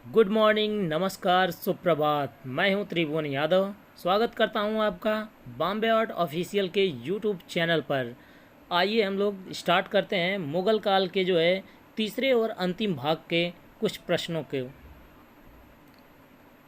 Good morning, नमस्कार, सुप्रभात। मैं हूं त्रिभुवन यादव। स्वागत करता हूं आपका बॉम्बे आर्ट ऑफिशियल के यूट्यूब चैनल पर। आइए हम लोग स्टार्ट करते हैं मुग़ल काल के तीसरे और अंतिम भाग के कुछ प्रश्नों के।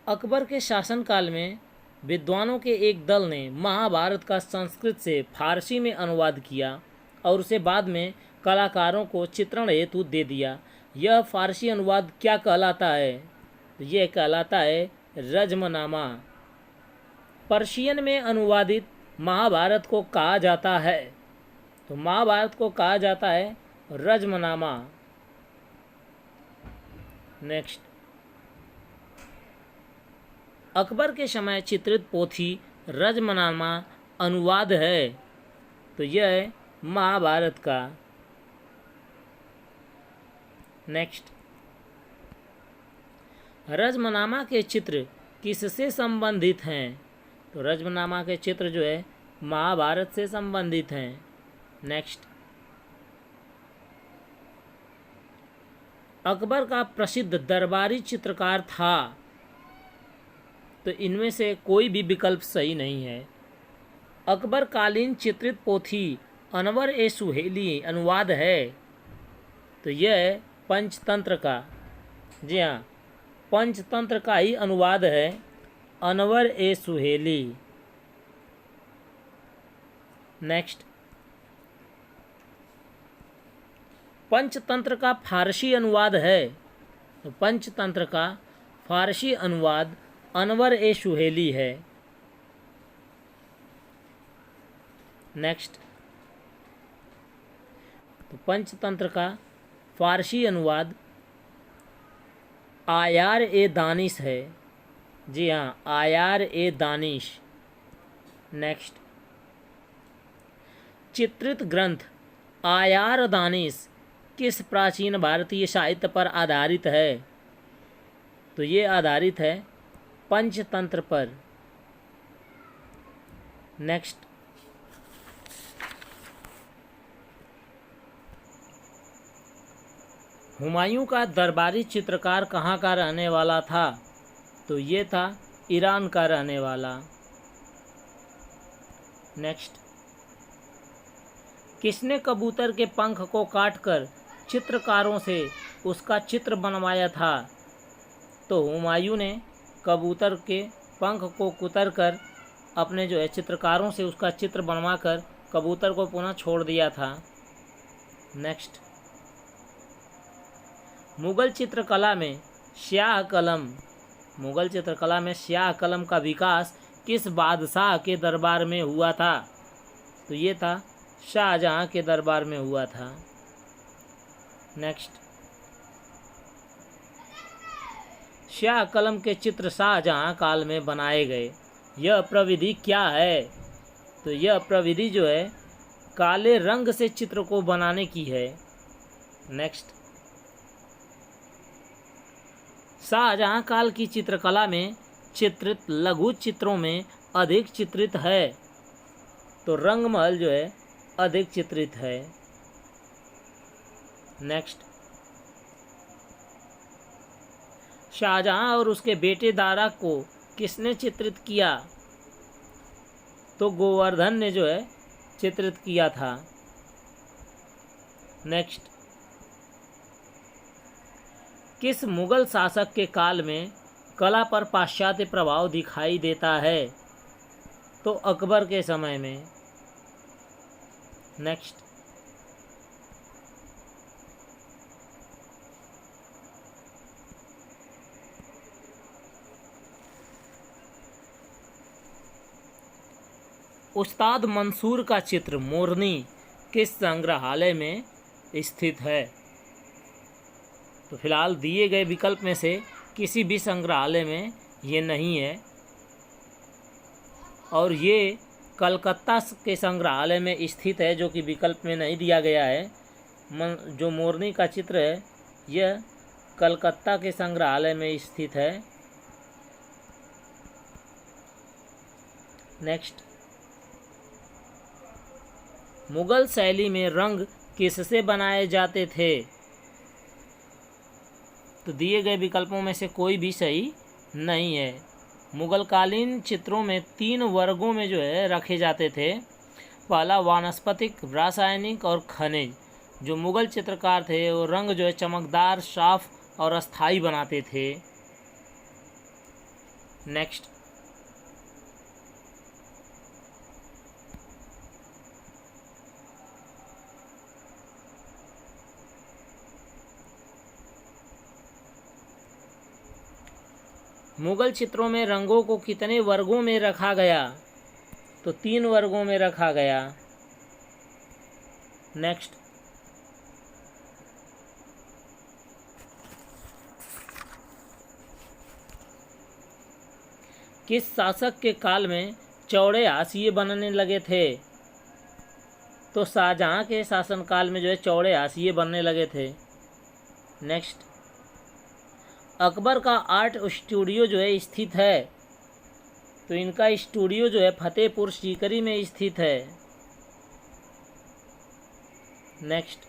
अकबर के शासनकाल में विद्वानों के एक दल ने महाभारत का संस्कृत से फारसी में अनुवाद किया और उसे बाद में कलाकारों को चित्रण हेतु दे दिया। यह फारसी अनुवाद क्या कहलाता है? तो यह कहलाता है रज़्मनामा। पर्शियन में अनुवादित महाभारत को कहा जाता है, तो महाभारत को कहा जाता है रज़्मनामा। नेक्स्ट, अकबर के समय चित्रित पोथी रज़्मनामा अनुवाद है, तो यह है महाभारत का। नेक्स्ट, रज़्मनामा के चित्र किससे संबंधित हैं? तो रज़्मनामा के चित्र महाभारत से संबंधित हैं। नेक्स्ट, अकबर का प्रसिद्ध दरबारी चित्रकार था, तो इनमें से कोई भी विकल्प सही नहीं है। अकबर कालीन चित्रित पोथी अनवर ए सुहेली अनुवाद है, तो यह है पंचतंत्र का। जी हाँ, पंचतंत्र का ही अनुवाद है अनवर ए सुहेली। नेक्स्ट, पंचतंत्र का फारसी अनुवाद है, तो पंचतंत्र का फारसी अनुवाद अनवर ए सुहेली है। नेक्स्ट, तो पंचतंत्र का फारसी अनुवाद आयार ए दानिश है। जी हाँ, आयार ए दानिश। नेक्स्ट, चित्रित ग्रंथ आयार दानिश किस प्राचीन भारतीय साहित्य पर आधारित है? तो ये आधारित है पंचतंत्र पर। नेक्स्ट, हुमायूं का दरबारी चित्रकार कहाँ का रहने वाला था? तो ये था ईरान का रहने वाला। नेक्स्ट, किसने कबूतर के पंख को काटकर चित्रकारों से उसका चित्र बनवाया था? तो हुमायूं ने कबूतर के पंख को कुतर कर अपने चित्रकारों से उसका चित्र बनवाकर कबूतर को पुनः छोड़ दिया था। नेक्स्ट, मुग़ल चित्रकला में स्याह कलम का विकास किस बादशाह के दरबार में हुआ था? तो ये था शाहजहां के दरबार में हुआ था। नेक्स्ट, स्याह कलम के चित्र शाहजहां काल में बनाए गए। यह प्रविधि क्या है? तो यह प्रविधि काले रंग से चित्र को बनाने की है। नेक्स्ट, शाहजहां काल की चित्रकला में चित्रित लघु चित्रों में अधिक चित्रित है, तो रंगमहल अधिक चित्रित है। नेक्स्ट, शाहजहां और उसके बेटे दारा को किसने चित्रित किया? तो गोवर्धन ने चित्रित किया था। नेक्स्ट, किस मुग़ल शासक के काल में कला पर पाश्चात्य प्रभाव दिखाई देता है? तो अकबर के समय में। नेक्स्ट, उस्ताद मंसूर का चित्र मोरनी किस संग्रहालय में स्थित है? तो फिलहाल दिए गए विकल्प में से किसी भी संग्रहालय में ये नहीं है, और ये कलकत्ता के संग्रहालय में स्थित है, जो कि विकल्प में नहीं दिया गया है। जो मोरनी का चित्र है यह कलकत्ता के संग्रहालय में स्थित है। नेक्स्ट, मुग़ल शैली में रंग किससे बनाए जाते थे? तो दिए गए विकल्पों में से कोई भी सही नहीं है। मुगलकालीन चित्रों में 3 वर्गों में जो है रखे जाते थे। पहला वानस्पतिक, रासायनिक और खनिज। जो मुगल चित्रकार थे वो रंग जो है चमकदार, साफ और अस्थाई बनाते थे। नेक्स्ट, मुगल चित्रों में रंगों को कितने वर्गों में रखा गया? तो 3 वर्गों में रखा गया। नेक्स्ट, किस शासक के काल में चौड़े हाशिए बनने लगे थे? तो शाहजहां के शासनकाल में जो है चौड़े हाशिए बनने लगे थे। नेक्स्ट, अकबर का आर्ट स्टूडियो जो है स्थित है? तो इनका स्टूडियो जो है फतेहपुर सीकरी में स्थित है। नेक्स्ट,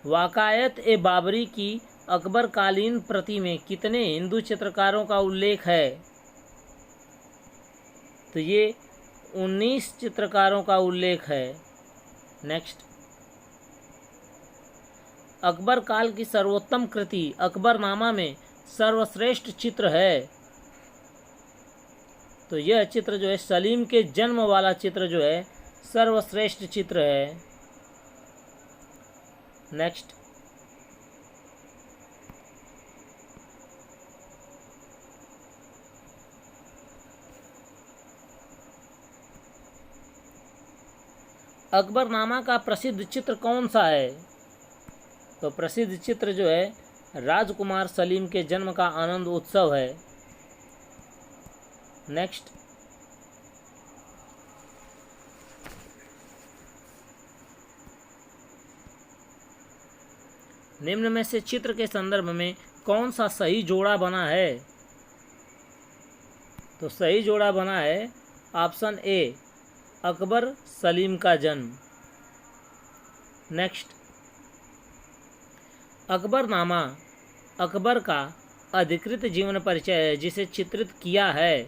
वाकायत ए बाबरी की अकबर कालीन प्रति में कितने हिंदू चित्रकारों का उल्लेख है? तो ये 19 चित्रकारों का उल्लेख है। नेक्स्ट, अकबर काल की सर्वोत्तम कृति अकबरनामा में सर्वश्रेष्ठ चित्र है? तो यह चित्र जो है सलीम के जन्म वाला चित्र जो है सर्वश्रेष्ठ चित्र है। नेक्स्ट, अकबरनामा का प्रसिद्ध चित्र कौन सा है? तो प्रसिद्ध चित्र जो है राजकुमार सलीम के जन्म का आनंद उत्सव है। नेक्स्ट, निम्न में से चित्र के संदर्भ में कौन सा सही जोड़ा बना है? तो सही जोड़ा बना है ऑप्शन ए, अकबर सलीम का जन्म। नेक्स्ट, अकबरनामा अकबर का अधिकृत जीवन परिचय है जिसे चित्रित किया है?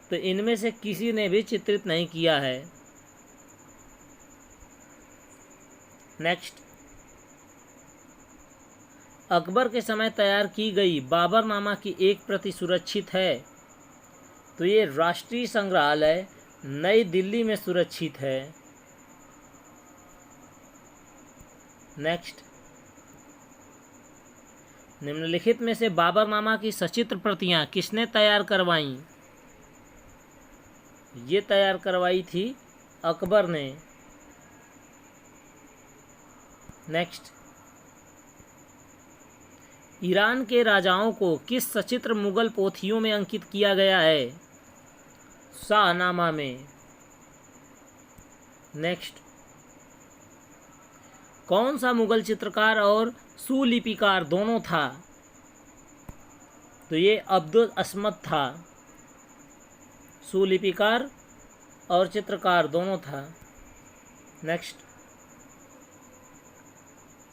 तो इनमें से किसी ने भी चित्रित नहीं किया है। नेक्स्ट, अकबर के समय तैयार की गई बाबरनामा की एक प्रति सुरक्षित है? तो ये राष्ट्रीय संग्रहालय नई दिल्ली में सुरक्षित है। नेक्स्ट, निम्नलिखित में से बाबरनामा की सचित्र प्रतियां किसने तैयार करवाईं? ये तैयार करवाई थी अकबर ने। नेक्स्ट, ईरान के राजाओं को किस सचित्र मुगल पोथियों में अंकित किया गया है? शाहनामा में। नेक्स्ट, कौन सा मुगल चित्रकार और सुलिपिकार दोनों था? तो ये अब्दुल असमद था। सुलिपिकार और चित्रकार दोनों था। नेक्स्ट,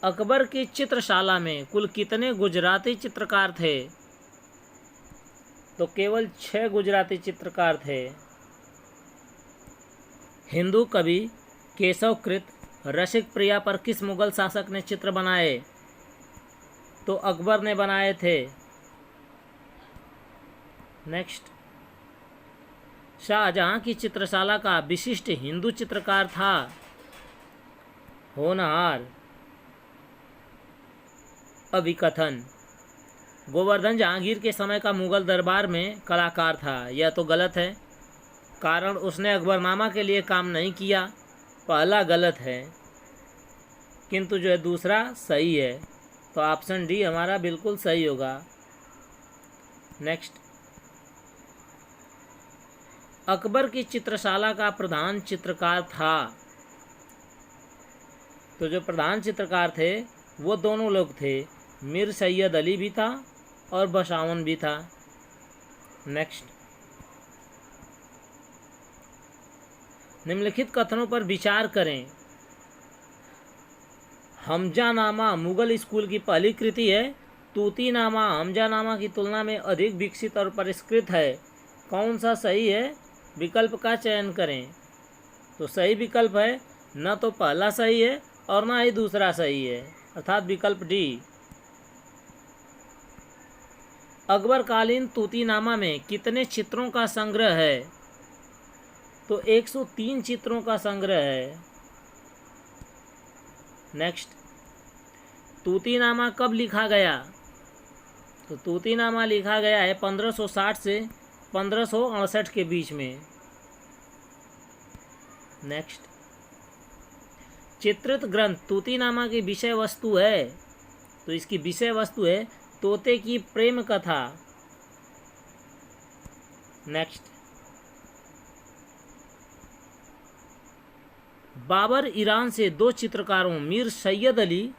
अकबर की चित्रशाला में कुल कितने गुजराती चित्रकार थे? तो केवल 6 गुजराती चित्रकार थे। हिंदू कवि केशवकृत रसिक प्रिया पर किस मुगल शासक ने चित्र बनाए? तो अकबर ने बनाए थे। नेक्स्ट, शाहजहां की चित्रशाला का विशिष्ट हिंदू चित्रकार था? होनहार। अभिकथन, गोवर्धन जहांगीर के समय का मुगल दरबार में कलाकार था। यह तो गलत है, कारण उसने अकबरनामा के लिए काम नहीं किया। पहला गलत है, किंतु जो है दूसरा सही है। तो ऑप्शन डी हमारा बिल्कुल सही होगा। नेक्स्ट, अकबर की चित्रशाला का प्रधान चित्रकार था? तो जो प्रधान चित्रकार थे वो दोनों लोग थे, मीर सैयद अली भी था और बसावन भी था। नेक्स्ट, निम्नलिखित कथनों पर विचार करें। हमजानामा मुगल स्कूल की पहली कृति है। तूतीनामा हमजानामा की तुलना में अधिक विकसित और परिष्कृत है। कौन सा सही है? विकल्प का चयन करें। तो सही विकल्प है, न तो पहला सही है और न ही दूसरा सही है, अर्थात विकल्प डी। अकबरकालीन तूतीनामा में कितने चित्रों का संग्रह है? तो 103 चित्रों का संग्रह है। नेक्स्ट, तूतीनामा कब लिखा गया? तो तूतीनामा लिखा गया है 1560 से 1568 के बीच में। नेक्स्ट, चित्रित ग्रंथ तूतीनामा की विषय वस्तु है। तो इसकी विषय वस्तु है तोते की प्रेम कथा। नेक्स्ट, बाबर ईरान से 2 चित्रकारों मीर सैयद अली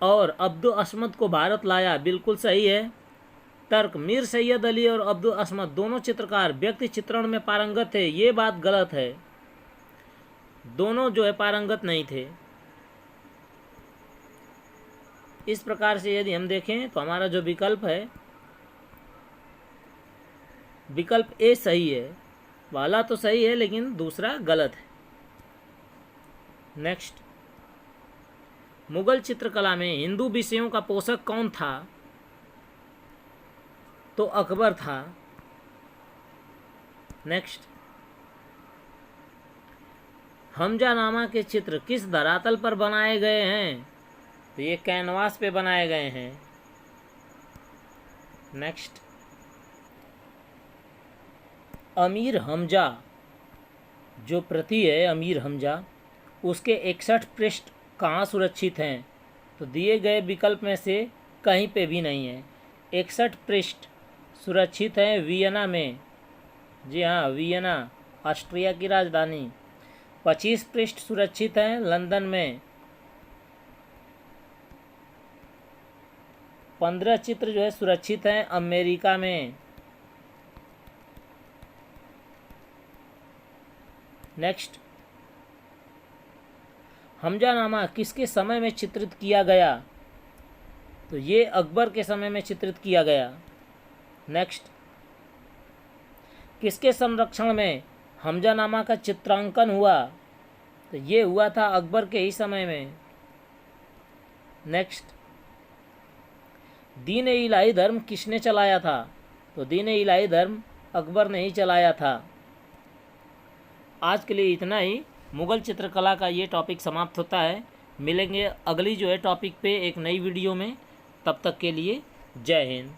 और अब्दुल असमद को भारत लाया। बिल्कुल सही है। तर्क, मीर सैयद अली और अब्दुल असमद दोनों चित्रकार व्यक्ति चित्रण में पारंगत थे। ये बात गलत है, दोनों जो है पारंगत नहीं थे। इस प्रकार से यदि हम देखें तो हमारा जो विकल्प है, विकल्प ए सही है। पहला तो सही है लेकिन दूसरा गलत है। नेक्स्ट, मुगल चित्रकला में हिंदू विषयों का पोषक कौन था? तो अकबर था। नेक्स्ट, हमजानामा के चित्र किस धरातल पर बनाए गए हैं? तो ये कैनवास पे बनाए गए हैं। नेक्स्ट, अमीर हमजा जो प्रति है अमीर हमजा, उसके 61 पृष्ठ कहाँ सुरक्षित हैं? तो दिए गए विकल्प में से कहीं पे भी नहीं है। 61 पृष्ठ सुरक्षित हैं वियना में। जी हाँ, वियना ऑस्ट्रिया की राजधानी। 25 पृष्ठ सुरक्षित हैं लंदन में। 15 चित्र जो है सुरक्षित हैं अमेरिका में। नेक्स्ट, हमजानामा किसके समय में चित्रित किया गया? तो ये अकबर के समय में चित्रित किया गया। नेक्स्ट, किसके संरक्षण में हमजानामा का चित्रांकन हुआ? तो ये हुआ था अकबर के ही समय में। नेक्स्ट, दीन ए इलाही धर्म किसने चलाया था? तो दीन ए इलाही धर्म अकबर ने ही चलाया था। आज के लिए इतना ही। मुगल चित्रकला का ये टॉपिक समाप्त होता है। मिलेंगे अगली जो है टॉपिक पे एक नई वीडियो में। तब तक के लिए जय हिंद।